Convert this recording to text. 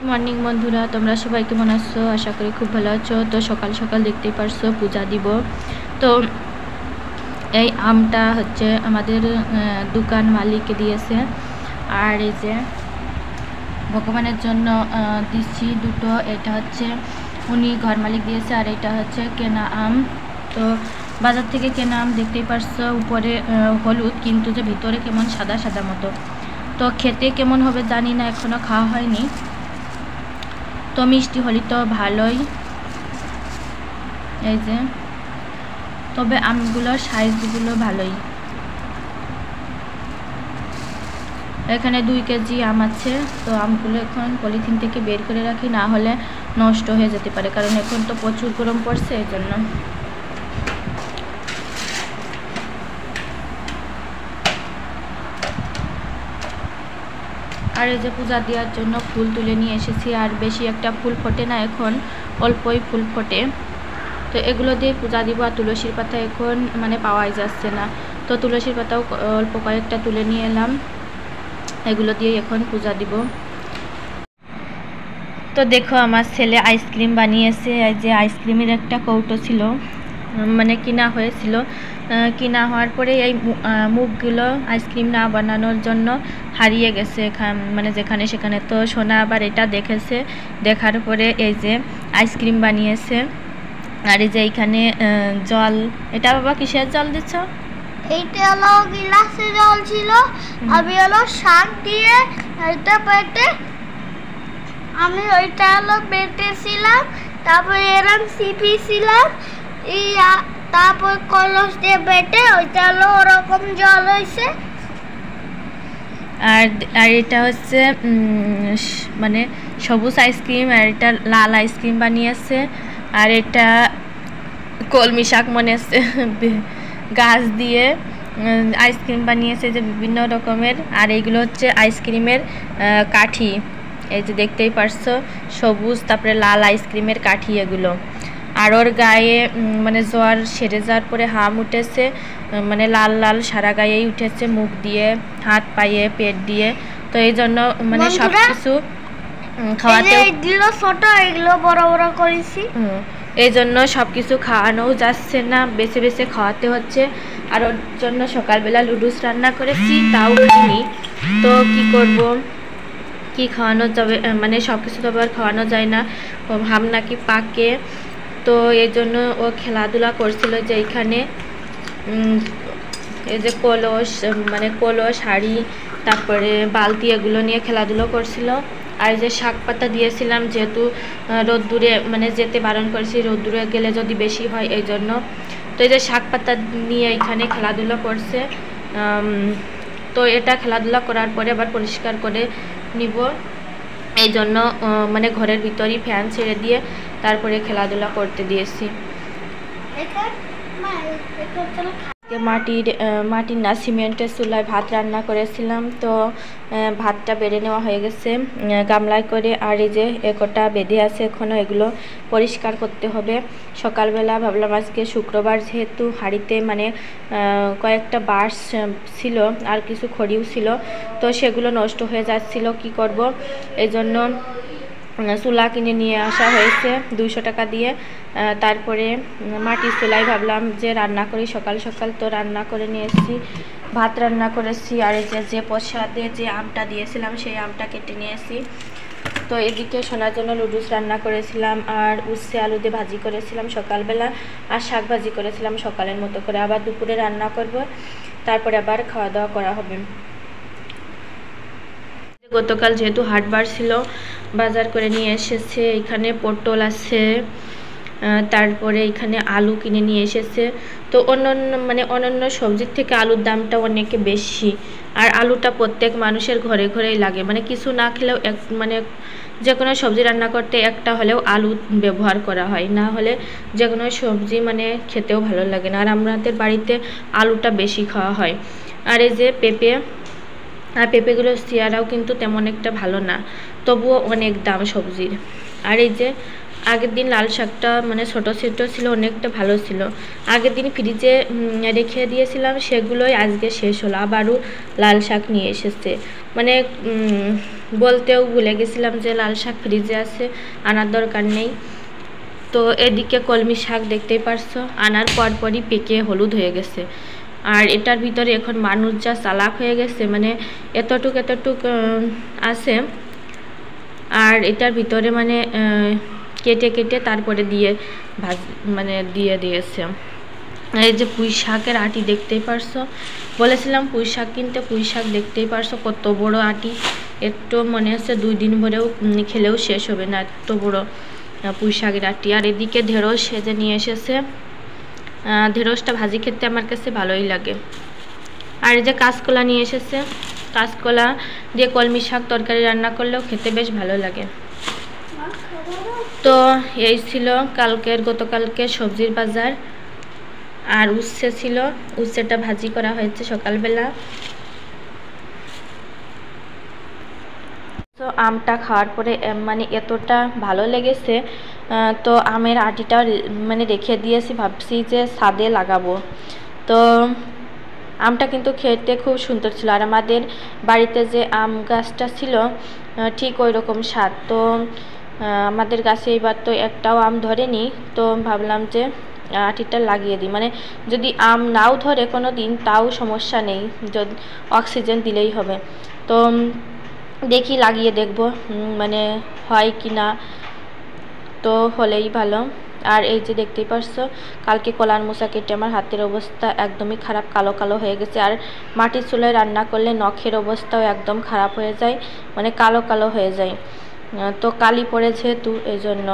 Morning বন্ধুরা, তোমরা সবাই কেমন আছো? আশা করি খুব ভালো আছো। তো সকাল সকাল দেখতেই পারছো পূজা দিব। তো এই আমটা হচ্ছে আমাদের দোকান মালিককে দিয়েছে, আর এই যে ভগবানের জন্য দিচ্ছি দুটো। এটা হচ্ছে উনি ঘর মালিক দিয়েছে, আর এটা হচ্ছে কেনা আম। তো বাজার থেকে কেনা আম দেখতেই পারছো, উপরে হলুদ কিন্তু যে ভিতরে কেমন সাদা সাদা মতো। তো খেতে কেমন হবে জানি না, এখনো খাওয়া হয়নি। তো মিষ্টি হলি তো ভালোই। এই যে তবে আমগুলোর সাইজগুলো ভালোই। এখানে 2 কেজি আম আছে। তো আমগুলো এখন পলিথিন থেকে বের করে রাখি, না হলে নষ্ট হয়ে যেতে পারে, কারণ এখন তো প্রচুর গরম পড়ছে এই জন্য। আর এই যে পূজা দেওয়ার জন্য ফুল তুলে নিয়ে এসেছি, আর বেশি একটা ফুল ফোটে না, এখন অল্পই ফুল ফোটে। তো এগুলো দিয়ে পূজা দিব। আর তুলসীর পাতা এখন মানে পাওয়াই যাচ্ছে না, তো তুলসীর পাতাও অল্প কয়েকটা তুলে নিয়ে এলাম, এগুলো দিয়ে এখন পূজা দিব। তো দেখো আমার ছেলে আইসক্রিম বানিয়েছে। এই যে আইসক্রিমের একটা কৌটো ছিল, মানে কিনা হয়েছিল। কিনা হওয়ার পরে এই মুখগুলো আইসক্রিম না বানানোর জন্য হারিয়ে গেছে মানে যেখানে সেখানে। তো সোনা আবার এটা দেখেছে, দেখার পরে এই যে আইসক্রিম বানিয়েছে। আর এই যে এইখানে জল, এটা বাবা কিসের জল দিচ্ছ? এইটা হলো গ্লাসে জল ছিল, আমি হলো শাক দিয়ে এটা পেটে আমি ওইটা হলো পেটেছিলাম, তারপরে এরম সিপিছিলাম, তারপর কলস দিয়ে বেটে ওইটা হলো ওরকম জল হয়েছে। আর এটা হচ্ছে মানে সবুজ আইসক্রিম, আর এটা লাল আইসক্রিম বানিয়েছে। আর এটা কলমি শাক মনে আছে, গাছ দিয়ে আইসক্রিম বানিয়েছে যে বিভিন্ন রকমের। আর এইগুলো হচ্ছে আইসক্রিমের কাঠি, এই যে দেখতেই পারছো সবুজ, তারপরে লাল আইসক্রিমের কাঠি এগুলো। আর ওর গায়ে মানে জ্বর সেরে যাওয়ার পরে হাম উঠেছে, মানে লাল লাল সারা গায়েই উঠেছে, মুখ দিয়ে, হাত পায়ে, পেট দিয়ে। তো এই জন্য মানে সব কিছু খাওয়াতে, এগুলো ছোট এগুলো বড় বড় করেছি, এই জন্য সব কিছু খাওয়ানোও যাচ্ছে না, বেছে বেছে খাওয়াতে হচ্ছে। আর ওর জন্য সকালবেলা লুডুস রান্না করেছি, তাও খাইনি। তো কি করব, কি খাওয়ানো যাবে, মানে সব কিছু তো আবার খাওয়ানো যায় না, ভাব নাকি পাকে। তো এই জন্য ও খেলাধুলা করছিল যে এইখানে এই যে কলস, মানে কলস, হাঁড়ি, তারপরে বালতি, এগুলো নিয়ে খেলাধুলো করছিল। আর যে শাক পাতা দিয়েছিলাম, যেহেতু রোদ্দুরে মানে যেতে বারণ করেছি, রোদ্দুরে গেলে যদি বেশি হয় এই জন্য। তো এই যে শাক পাতা নিয়ে এখানে খেলাধুলা করছে। তো এটা খেলাধুলা করার পরে আবার পরিষ্কার করে নিব, এই জন্য মানে ঘরের ভিতরেই ফ্যান ছেড়ে দিয়ে তারপরে খেলাধুলা করতে দিয়েছি। মাটির না সিমেন্টের চুলায় ভাত রান্না করেছিলাম। তো ভাতটা বেড়ে নেওয়া হয়ে গেছে গামলায় করে। আর এই যে একটা বেঁধে আছে এখনও, এগুলো পরিষ্কার করতে হবে। সকালবেলা ভাবলাম আজকে শুক্রবার যেহেতু হাঁড়িতে মানে কয়েকটা বাঁশ ছিল, আর কিছু খড়িও ছিল, তো সেগুলো নষ্ট হয়ে যাচ্ছিল, কি করব, এই জন্য চুলা কিনে নিয়ে আসা হয়েছে 200 টাকা দিয়ে। তারপরে মাটির চুলায় ভাবলাম যে রান্না করি সকাল সকাল। তো রান্না করে নিয়ে এসেছি, ভাত রান্না করেছি। আর এই যে প্রসাদে যে আমটা দিয়েছিলাম সেই আমটা কেটে নিয়ে এসেছি। তো এদিকে শোনার জন্য লুডুস রান্না করেছিলাম, আর উচ্ছে আলু দিয়ে ভাজি করেছিলাম সকালবেলা, আর শাক ভাজি করেছিলাম সকালের মতো করে। আবার দুপুরে রান্না করব, তারপরে আবার খাওয়া দাওয়া করা হবে। গতকাল যেহেতু হাটবার ছিল, বাজার করে নিয়ে এসেছে। এখানে পটল আছে, তারপরে এখানে আলু কিনে নিয়ে এসেছে। তো অন্যান্য সবজির থেকে আলুর দামটা অনেক বেশি। আর আলুটা প্রত্যেক মানুষের ঘরে ঘরেই লাগে, মানে কিছু না খেলেও মানে যে কোনো সবজি রান্না করতে একটা হলেও আলু ব্যবহার করা হয়, না হলে যে কোনো সবজি মানে খেতেও ভালো লাগে না। আর আমাদের বাড়িতে আলুটা বেশি খাওয়া হয়। আর এই যে পেঁপে, আর পেঁপেগুলোর চেয়ারাও কিন্তু তেমন একটা ভালো না, তবুও অনেক দাম সবজির। আর এই যে আগের দিন লাল শাকটা মানে ছোটো ছোটো ছিল, অনেকটা ভালো ছিল। আগের দিন ফ্রিজে রেখে দিয়েছিলাম, সেগুলোই আজকে শেষ হলো। আবারও লাল শাক নিয়ে এসেছে, মানে বলতেও ভুলে গেছিলাম যে লাল শাক ফ্রিজে আছে, আনার দরকার নেই। তো এদিকে কলমি শাক দেখতেই পারছো, আনার পরপরই পেকে হলুদ হয়ে গেছে। আর এটার ভিতরে এখন মানুষ যা চালাক হয়ে গেছে, মানে এতটুক আছে, আর এটার ভিতরে মানে কেটে কেটে তারপরে দিয়ে দিয়ে দিয়েছে। এই যে পুঁই শাকের আটি দেখতেই পারছো, বলেছিলাম পুঁই শাক কিনতে, পুঁই শাক দেখতেই পারছো কত বড় আটি। একটু মনে হচ্ছে 2 দিন ভরেও খেলেও শেষ হবে না, এত বড় পুঁই শাকের আটি। আর এদিকে ঢেঁড়স সেজে নিয়ে এসেছে, ঢেঁড়সটা ভাজি খেতে আমার কাছে ভালোই লাগে। আর এই যে কাঁচকলা নিয়ে এসেছে, কাঁচকলা দিয়ে কলমি শাক তরকারি রান্না করলেও খেতে বেশ ভালো লাগে। তো এই ছিল গতকালকে সবজির বাজার। আর উচ্ছে ছিল, উচ্ছেটা ভাজি করা হয়েছে সকালবেলা। তো আমটা খাওয়ার পরে মানে এতটা ভালো লেগেছে, তো আমের আটিটা মানে রেখে দিয়েছি, ভাবছি যে ছাদে লাগাবো। তো আমটা কিন্তু খেতে খুব সুন্দর ছিল। আর আমাদের বাড়িতে যে আম গাছটা ছিল ঠিক ওই রকম স্বাদ। তো আমাদের গাছে এবার তো একটাও আম ধরেনি, তো ভাবলাম যে আটিটা লাগিয়ে দিই, মানে যদি আম নাও ধরে কোনো দিন তাও সমস্যা নেই, যদি অক্সিজেন দিলেই হবে। তো দেখি লাগিয়ে দেখব মানে হয় কি না, তো হলেই ভালো। আর এই যে দেখতেই পারছো, কালকে কলার মোচা কেটে আমার হাতের অবস্থা একদমই খারাপ, কালো কালো হয়ে গেছে। আর মাটির চুলায় রান্না করলে নখের অবস্থাও একদম খারাপ হয়ে যায়, মানে কালো কালো হয়ে যায়। তো কালি পড়ে যেহেতু এই জন্য